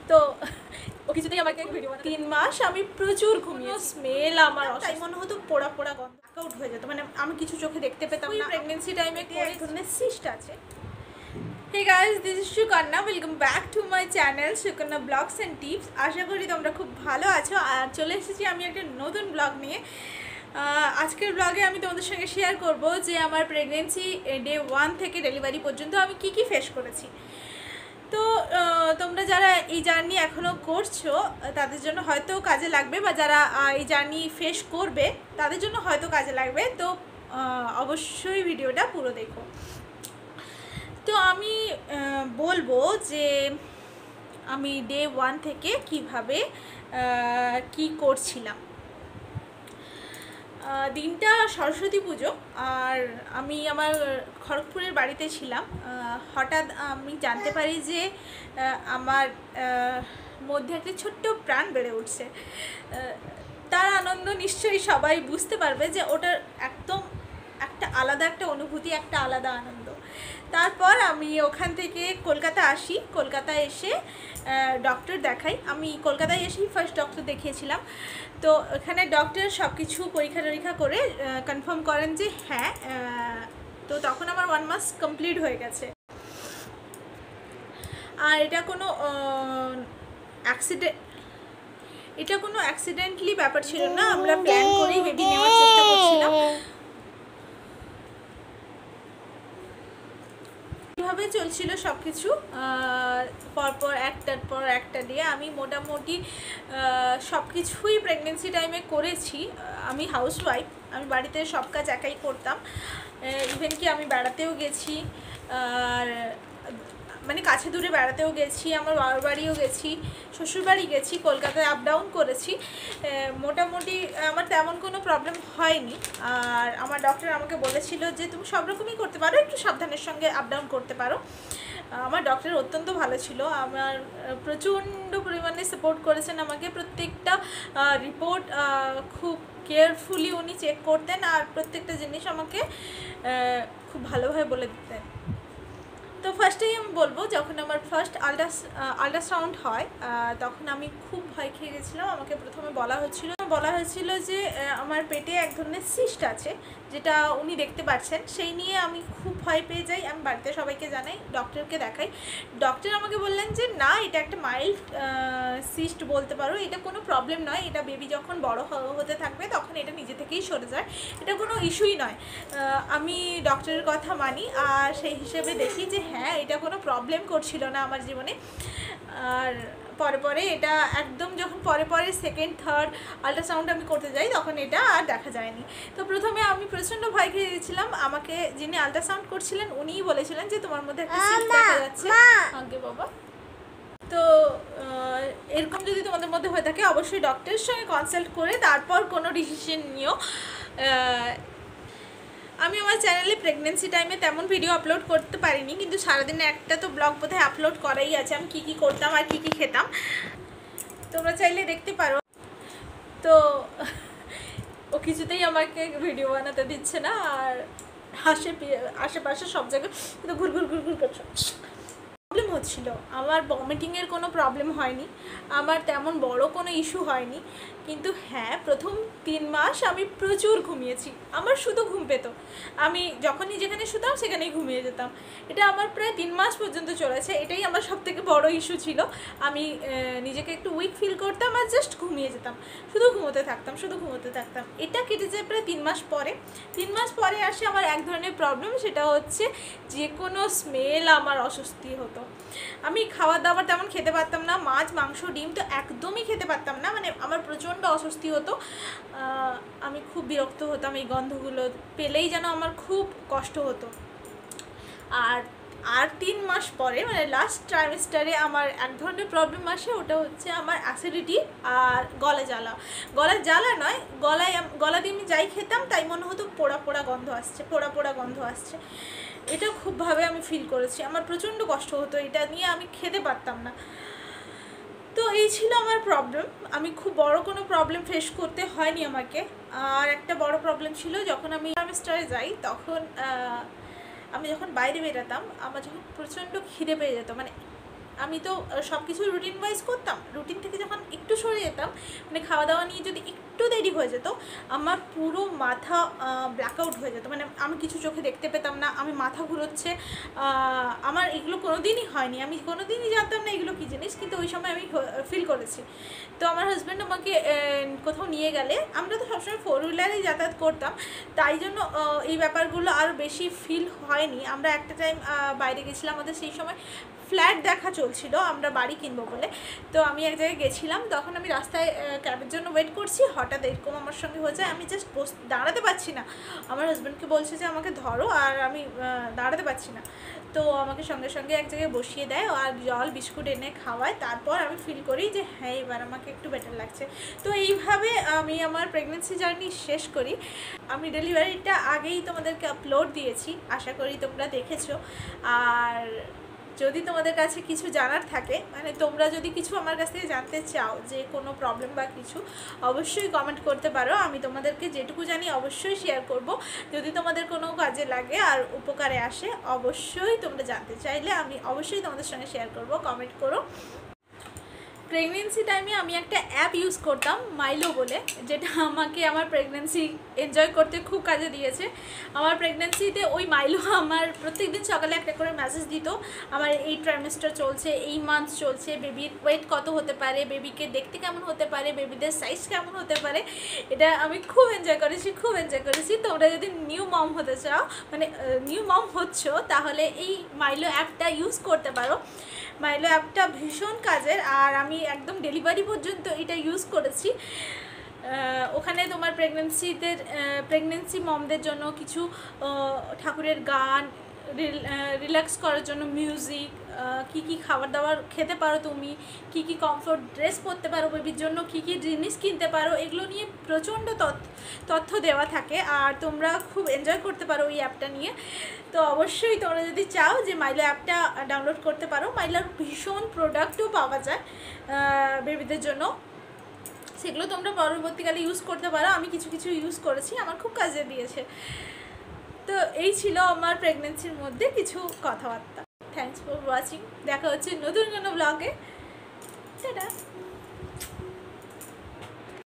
তো ও কিছুতেই আমাকে ভিডিও 3 মাস আমি প্রচুর ঘুমিয়েছি, স্মেল আমার তাই মনে হতো পোড়া পোড়া গন্ধ আউট হয়ে যেত, মানে আমি কিছু চোখে দেখতে পেতাম না। প্রেগনেন্সি টাইমে এক ধরনের সিস্ট আছে। Hey guys, this is Shukanna. Welcome back to my channel Shukanna Vlogs and Tips. আশা করি তোমরা খুব ভালো আছো। আর চলে এসেছি আমি একটা নতুন ব্লগ নিয়ে। আজকের ব্লগে আমি তোমাদের সঙ্গে শেয়ার করব যে আমার প্রেগনেন্সি ডে 1 থেকে ডেলিভারি পর্যন্ত আমি কি কি ফেস করেছি। তো তোমরা যারা এই জার্নি এখনও করছো তাদের জন্য হয়তো কাজে লাগবে, বা যারা এই জার্নি ফেস করবে তাদের জন্য হয়তো কাজে লাগবে। তো অবশ্যই ভিডিওটা পুরো দেখো। তো আমি বলবো যে আমি ডে 1 থেকে কিভাবে কি করছিলাম। দিনটা সরস্বতী পুজো, আর আমি আমার খড়গপুরের বাড়িতে ছিলাম। হঠাৎ আমি জানতে পারি যে আমার মধ্যে একটা ছোট্ট প্রাণ বেড়ে উঠছে। তার আনন্দ নিশ্চয়ই সবাই বুঝতে পারবে যে ওটার একদম একটা আলাদা একটা অনুভূতি, একটা আলাদা আনন্দ। তারপর আমি ওখান থেকে কলকাতা আসি। কলকাতায় এসে ডক্টর দেখাই। আমি কলকাতায় এসেই ফার্স্ট ডক্টর দেখিয়েছিলাম। তো এখানে ডক্টর সব কিছু পরীক্ষা টরীক্ষা করে কনফার্ম করেন যে হ্যাঁ। তো তখন আমার 1 মাস কমপ্লিট হয়ে গেছে। আর এটা কোনো অ্যাক্সিডেন্টলি ব্যাপার ছিল না, আমরা প্ল্যান করেই বেবি নেওয়ার চেষ্টা করছিলাম। এভাবে চলছিল সব কিছু। পরপর একটার পর একটা দিয়ে আমি মোটামুটি সব কিছুই প্রেগনেন্সি টাইমে করেছি। আমি হাউসওয়াইফ, আমি বাড়িতে সব কাজ একাই করতাম। ইভেন কি আমি বেড়াতেও গেছি, আর মানে কাছে দূরে বেড়াতেও গেছি, আমার বাবার বাড়িও গেছি, শ্বশুরবাড়ি গেছি, কলকাতায় আপ ডাউন করেছি। মোটামুটি আমার তেমন কোনো প্রবলেম হয়নি। আর আমার ডক্টর আমাকে বলেছিল যে তুমি সব রকমই করতে পারো, একটু সাবধানের সঙ্গে আপ ডাউন করতে পারো। আমার ডক্টর অত্যন্ত ভালো ছিল, আমার প্রচণ্ড পরিমাণে সাপোর্ট করেছেন আমাকে। প্রত্যেকটা রিপোর্ট খুব কেয়ারফুলি উনি চেক করতেন, আর প্রত্যেকটা জিনিস আমাকে খুব ভালোভাবে বলে দিতেন। তো ফার্স্টেই আমি বলবো, যখন আমার ফার্স্ট আল্ট্রাসাউন্ড হয় তখন আমি খুব ভয় খেয়ে গেছিলাম। আমাকে প্রথমে বলা হয়েছিল যে আমার পেটে এক ধরনের সিস্ট আছে, যেটা উনি দেখতে পাচ্ছেন। সেই নিয়ে আমি খুব ভয় পেয়ে যাই। আমি বাড়িতে সবাইকে জানাই, ডক্টরকে দেখাই। ডক্টর আমাকে বললেন যে না, এটা একটা মাইল্ড সিস্ট বলতে পারো, এটা কোনো প্রবলেম নয়, এটা বেবি যখন বড় হতে থাকবে তখন এটা নিজে থেকেই সরে যায়, এটা কোনো ইস্যুই নয়। আমি ডক্টরের কথা মানি, আর সেই হিসেবে দেখি যে হ্যাঁ, এটা কোনো প্রবলেম করছিল না আমার জীবনে। আর পরে এটা একদম যখন পরে সেকেন্ড থার্ড আল্ট্রাসাউন্ড আমি করতে যাই তখন এটা আর দেখা যায়নি। তো প্রথমে আমি প্রচণ্ড ভয় খেয়ে গেছিলাম। আমাকে যিনি আল্ট্রাসাউন্ড করছিলেন উনিই বলেছিলেন যে তোমার মধ্যে একটা সিস্ট দেখা যাচ্ছে। আগে বাবা, তো এরকম যদি তোমাদের মধ্যে হয়ে থাকে অবশ্যই ডক্টরের সঙ্গে কনসাল্ট করে তারপর কোনো ডিসিশন নিও। আমি আমার চ্যানেলে প্রেগনেন্সি টাইমে তেমন ভিডিও আপলোড করতে পারিনি, কিন্তু সারাদিনে একটা তো ব্লগ বোধহয় আপলোড করাই আছে, আমি কী কী করতাম আর কী কী খেতাম, তোমরা চাইলে দেখতে পারো। তো ও কিছুতেই আমাকে ভিডিও বানাতে দিচ্ছে না, আর আশেপাশে সব জায়গায় কিন্তু ঘুর করছে। প্রবলেম হচ্ছিল। আমার ভমিটিংয়ের কোনো প্রবলেম হয়নি, আমার তেমন বড় কোনো ইস্যু হয়নি, কিন্তু হ্যাঁ, প্রথম 3 মাস আমি প্রচুর ঘুমিয়েছি। আমার শুধু ঘুম পেত, আমি যখনই যেখানে শুতাম সেখানেই ঘুমিয়ে যেতাম। এটা আমার প্রায় 3 মাস পর্যন্ত চলেছে। এটাই আমার সবথেকে বড় ইস্যু ছিল। আমি নিজেকে একটু উইক ফিল করতাম আর জাস্ট ঘুমিয়ে যেতাম, শুধু ঘুমোতে থাকতাম। এটা কেটে যায় প্রায় 3 মাস পরে। 3 মাস পরে আসে আমার এক ধরনের প্রবলেম, সেটা হচ্ছে যে কোনো স্মেল আমার অস্বস্তি হতো। আমি খাওয়া দাওয়া তেমন খেতে পারতাম না, মাছ মাংস ডিম তো একদমই খেতে পারতাম না, মানে আমার প্রচণ্ড অস্বস্তি হতো। আমি খুব বিরক্ত হতাম, এই গন্ধগুলো পেলেই যেন আমার খুব কষ্ট হতো। আর 3 মাস পরে মানে লাস্ট ট্রাইমেস্টারে আমার এক ধরনের প্রবলেম আসে, ওটা হচ্ছে আমার অ্যাসিডিটি আর গলা জ্বালা নয়, গলা দিয়ে আমি যাই খেতাম তাই মনে হতো পোড়া পোড়া গন্ধ আসছে। এটা খুবভাবে আমি ফিল করেছি, আমার প্রচণ্ড কষ্ট হতো, এটা নিয়ে আমি খেতে পারতাম না। তো এই ছিল আমার প্রবলেম। আমি খুব বড় কোনো প্রবলেম ফেস করতে হয়নি আমাকে। আর একটা বড় প্রবলেম ছিল, যখন আমি সেমিস্টারে যাই তখন আমি যখন বাইরে বেরোতাম, আমার যখন প্রচণ্ড খিদে পেয়ে যেত, মানে আমি তো সব কিছু রুটিন ওয়াইজ করতাম, রুটিন থেকে যখন একটু সরে যেতাম, মানে খাওয়া দাওয়া নিয়ে যদি একটু দেরি হয়ে যেত, আমার পুরো মাথা ব্ল্যাকআউট হয়ে যেত, মানে আমি কিছু চোখে দেখতে পেতাম না, আমি মাথা ঘুরোচ্ছে। আমার এগুলো কোনো দিনই হয়নি, আমি কোনো দিনই জানতাম না এগুলো কী জিনিস, কিন্তু ওই সময় আমি ফিল করেছি। তো আমার হাজব্যান্ড আমাকে কোথাও নিয়ে গেলে, আমরা তো সবসময় 4 হুইলারেই যাতায়াত করতাম, তাই জন্য এই ব্যাপারগুলো আরও বেশি ফিল হয়নি। আমরা একটা টাইম বাইরে গেছিলাম, আমাদের সেই সময় ফ্ল্যাট দেখা চলছিল, আমরা বাড়ি কিনবো বলে। তো আমি এক জায়গায় গেছিলাম, তখন আমি রাস্তায় ক্যাবের জন্য ওয়েট করছি, হঠাৎ এরকম আমার সঙ্গে হয়ে যায়, আমি জাস্ট দাঁড়াতে পারছি না। আমার হাজব্যান্ডকে বলছে যে আমাকে ধরো, আর আমি দাঁড়াতে পারছি না। তো আমাকে সঙ্গে সঙ্গে এক জায়গায় বসিয়ে দেয় আর জল বিস্কুট এনে খাওয়ায়, তারপর আমি ফিল করি যে হ্যাঁ এবার আমাকে একটু বেটার লাগছে। তো এইভাবে আমি আমার প্রেগনেন্সি জার্নি শেষ করি। আমি ডেলিভারিটা আগেই তোমাদেরকে আপলোড দিয়েছি, আশা করি তোমরা দেখেছো। আর যদি তোমাদের কাছে কিছু জানার থাকে, মানে তোমরা যদি কিছু আমার কাছ থেকে জানতে চাও, যে কোনো প্রবলেম বা কিছু, অবশ্যই কমেন্ট করতে পারো। আমি তোমাদেরকে যেটুকু জানি অবশ্যই শেয়ার করব। যদি তোমাদের কোনো কাজে লাগে আর উপকারে আসে, অবশ্যই তোমরা জানতে চাইলে আমি অবশ্যই তোমাদের সঙ্গে শেয়ার করব, কমেন্ট করো। প্রেগনেন্সি টাইমে আমি একটা অ্যাপ ইউজ করতাম, মাইলো বলে, যেটা আমাকে আমার প্রেগনেন্সি এনজয় করতে খুব কাজে দিয়েছে। আমার প্রেগনেন্সিতে ওই মাইলো আমার প্রত্যেকদিন সকালে একটা করে মেসেজ দিত, আমার এই ট্রাইমেস্টার চলছে, এই মান্থ চলছে, বেবির ওয়েট কত হতে পারে, বেবিকে দেখতে কেমন হতে পারে, বেবিদের সাইজ কেমন হতে পারে। এটা আমি খুব এনজয় করেছি। তোমরা যদি নিউ মম হতে চাও, মানে নিউ মম হচ্ছ, তাহলে এই মাইলো অ্যাপটা ইউজ করতে পারো। মাইলো অ্যাপটা ভীষণ কাজের, আর আমি একদম ডেলিভারি পর্যন্ত এটা ইউজ করেছি। ওখানে তোমার প্রেগনেন্সি মমদের জন্য কিছু ঠাকুরের গান, রিল্যাক্স করার জন্য মিউজিক, কি খাবার দাবার খেতে পারো তুমি, কি কমফোর্ট ড্রেস পরতে পারো বেবির জন্য, কি জিনিস কিনতে পারো, এগুলো নিয়ে প্রচণ্ড তথ্য দেওয়া থাকে, আর তোমরা খুব এনজয় করতে পারো ওই অ্যাপটা নিয়ে। তো অবশ্যই তোমরা যদি চাও যে মাইলো অ্যাপটা ডাউনলোড করতে পারো। মাইলোর ভীষণ প্রোডাক্টও পাওয়া যায় বেবিদের জন্য, সেগুলো তোমরা পরবর্তীকালে ইউজ করতে পারো। আমি কিছু ইউজ করেছি, আমার খুব কাজে দিয়েছে। তো এই ছিল আমার প্রেগনেন্সির মধ্যে কিছু কথাবার্তা। থ্যাংকস ফর ওয়াচিং, দেখা হচ্ছে নতুন কোনো ব্লগে। টাটা।